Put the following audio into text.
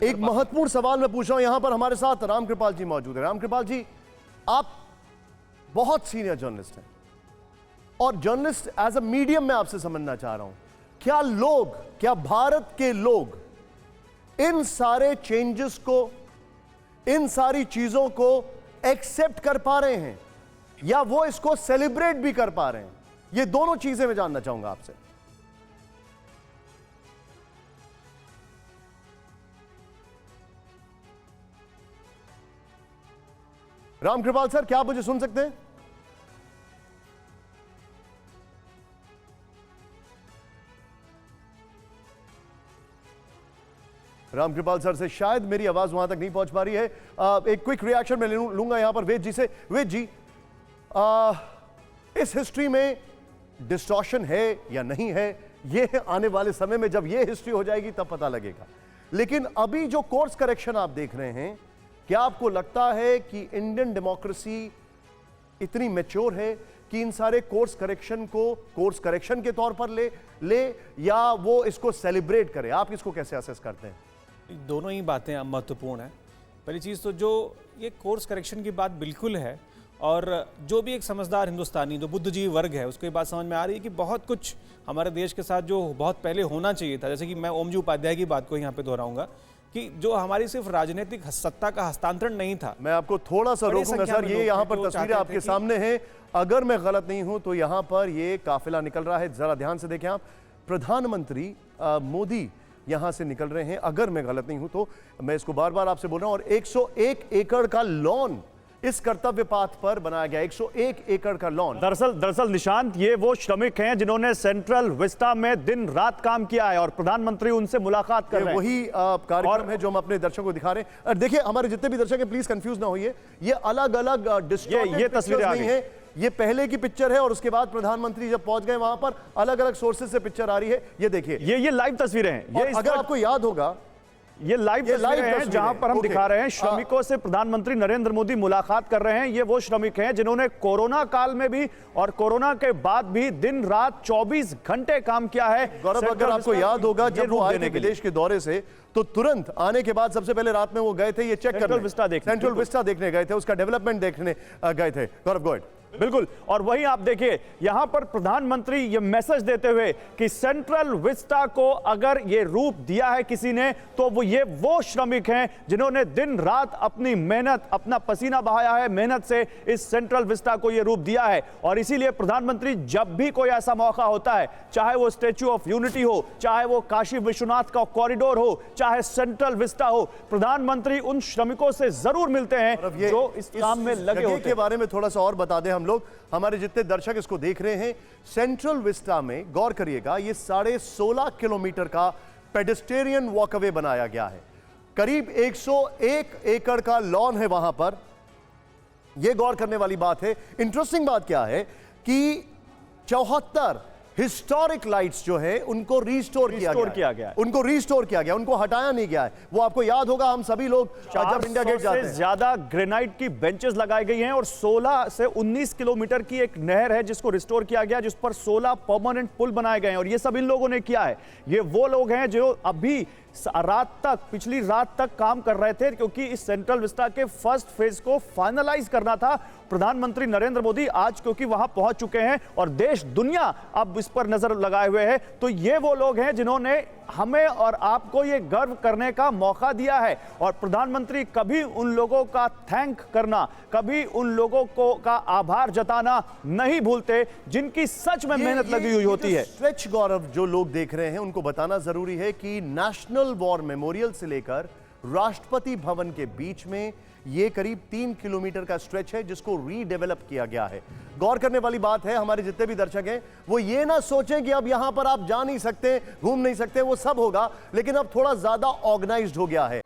एक महत्वपूर्ण सवाल मैं पूछ रहा हूं। यहां पर हमारे साथ रामकृपाल जी मौजूद है। रामकृपाल जी, आप बहुत सीनियर जर्नलिस्ट हैं और जर्नलिस्ट एज अ मीडियम में आपसे समझना चाह रहा हूं, क्या भारत के लोग इन सारे चेंजेस को, इन सारी चीजों को एक्सेप्ट कर पा रहे हैं या वो इसको सेलिब्रेट भी कर पा रहे हैं? ये दोनों चीजें मैं जानना चाहूंगा आपसे। रामकृपाल सर, क्या आप मुझे सुन सकते हैं? रामकृपाल सर से शायद मेरी आवाज वहां तक नहीं पहुंच पा रही है। एक क्विक रिएक्शन मैं लूंगा यहां पर वेद जी से। वेद जी, इस हिस्ट्री में डिस्टॉर्शन है या नहीं है, ये आने वाले समय में जब ये हिस्ट्री हो जाएगी तब पता लगेगा। लेकिन अभी जो कोर्स करेक्शन आप देख रहे हैं, क्या आपको लगता है कि इंडियन डेमोक्रेसी इतनी मैच्योर है कि इन सारे कोर्स करेक्शन को कोर्स करेक्शन के तौर पर ले या वो इसको सेलिब्रेट करे? आप इसको कैसे असेस करते हैं? दोनों ही बातें महत्वपूर्ण हैं। पहली चीज़ तो जो ये कोर्स करेक्शन की बात बिल्कुल है, और जो भी एक समझदार हिंदुस्तानी जो बुद्धिजीवी वर्ग है उसको ये बात समझ में आ रही है कि बहुत कुछ हमारे देश के साथ जो बहुत पहले होना चाहिए था, जैसे कि मैं ओम जी उपाध्याय की बात को यहाँ पे दोहराऊंगा कि जो हमारी सिर्फ राजनीतिक सत्ता का हस्तांतरण नहीं था। मैं आपको थोड़ा सा रोकूंगा सर, ये यहाँ पर तस्वीरें आपके सामने हैं। अगर मैं गलत नहीं हूं तो यहाँ पर ये काफिला निकल रहा है, जरा ध्यान से देखें आप। प्रधानमंत्री मोदी यहां से निकल रहे हैं, अगर मैं गलत नहीं हूं तो। मैं इसको बार बार आपसे बोल रहा हूं। और 101 एकड़ का लॉन इस कर्तव्य पाथ पर बनाया गया, 101 एकड़ का लॉन। दरअसल निशांत, ये वो श्रमिक हैं जिन्होंने सेंट्रल विस्टा में दिन रात काम किया है और प्रधानमंत्री उनसे मुलाकात कर रहे हैं। वही कार्यक्रम है जो हम अपने दर्शकों को दिखा रहे हैं। और देखिए, हमारे जितने भी दर्शक हैं प्लीज कंफ्यूज ना होइए, ये अलग अलग ये तस्वीरें नहीं है। ये पहले की पिक्चर है और उसके बाद प्रधानमंत्री जब पहुंच गए वहां पर अलग अलग सोर्सेज से पिक्चर आ रही है। ये देखिए, ये लाइव तस्वीरें हैं। ये अगर आपको याद होगा, ये लाइव तस्वीरें हैं जहां पर हम दिखा रहे हैं श्रमिकों से प्रधानमंत्री नरेंद्र मोदी मुलाकात कर रहे हैं। ये वो श्रमिक हैं जिन्होंने कोरोना काल में भी और कोरोना के बाद भी दिन रात 24 घंटे काम किया है। गौरव, अगर आपको याद होगा, जब वो आए थे विदेश के दौरे से तो तुरंत आने के बाद सबसे पहले रात में वो गए थे ये चेक करने, सेंट्रल विस्टा देखने गए थे, उसका डेवलपमेंट देखने गए थे। गौरव, गो अहेड। बिल्कुल, और वहीं आप देखिए यहां पर प्रधानमंत्री ये मैसेज देते हुए कि सेंट्रल विस्टा को अगर ये रूप दिया है किसी ने तो वो श्रमिक हैं जिन्होंने दिन रात अपनी मेहनत, अपना पसीना बहाया है, मेहनत से इस सेंट्रल विस्टा को ये रूप दिया है। और इसीलिए प्रधानमंत्री जब भी कोई ऐसा मौका होता है, चाहे वो स्टैच्यू ऑफ यूनिटी हो, चाहे वो काशी विश्वनाथ का कॉरिडोर हो, चाहे सेंट्रल विस्टा हो, प्रधानमंत्री उन श्रमिकों से जरूर मिलते हैं जो इस काम में लगे होते हैं। के बारे में थोड़ा सा और बता दें हम लोग, हमारे जितने दर्शक इसको देख रहे हैं। सेंट्रल विस्टा में गौर करिएगा, ये 16.5 किलोमीटर का पेडेस्टेरियन वॉकअवे बनाया गया है। करीब 101 एकड़ का लॉन है वहां पर। यह गौर करने वाली बात है। इंटरेस्टिंग बात क्या है कि 74 हिस्टोरिक लाइट्स जो है उनको रिस्टोर किया गया है। उनको रिस्टोर किया गया, उनको हटाया नहीं गया है। वो आपको याद होगा, हम सभी लोग जब इंडिया गेट जाते हैं, ज्यादा ग्रेनाइट की बेंचेस लगाई गई हैं और 16 से 19 किलोमीटर की एक नहर है जिसको रिस्टोर किया गया, जिस पर 16 परमानेंट पुल बनाए गए हैं। और ये सब इन लोगों ने किया है। ये वो लोग हैं जो अभी पिछली रात तक काम कर रहे थे, क्योंकि इस सेंट्रल विस्टा के फर्स्ट फेज को फाइनलाइज करना था। प्रधानमंत्री नरेंद्र मोदी आज क्योंकि वहां पहुंच चुके हैं और देश दुनिया अब इस पर नजर लगाए हुए है, तो ये वो लोग हैं जिन्होंने हमें और आपको ये गर्व करने का मौका दिया है। और प्रधानमंत्री कभी उन लोगों का थैंक करना, कभी उन लोगों को का आभार जताना नहीं भूलते जिनकी सच में मेहनत लगी हुई होती है। स्ट्रेच, गौरव, जो लोग देख रहे हैं उनको बताना जरूरी है कि नेशनल वॉर मेमोरियल से लेकर राष्ट्रपति भवन के बीच में ये करीब 3 किलोमीटर का स्ट्रेच है जिसको रीडेवलप किया गया है। गौर करने वाली बात है, हमारे जितने भी दर्शक हैं वो ये ना सोचें कि अब यहां पर आप जा नहीं सकते, घूम नहीं सकते, वो सब होगा, लेकिन अब थोड़ा ज्यादा ऑर्गेनाइज्ड हो गया है।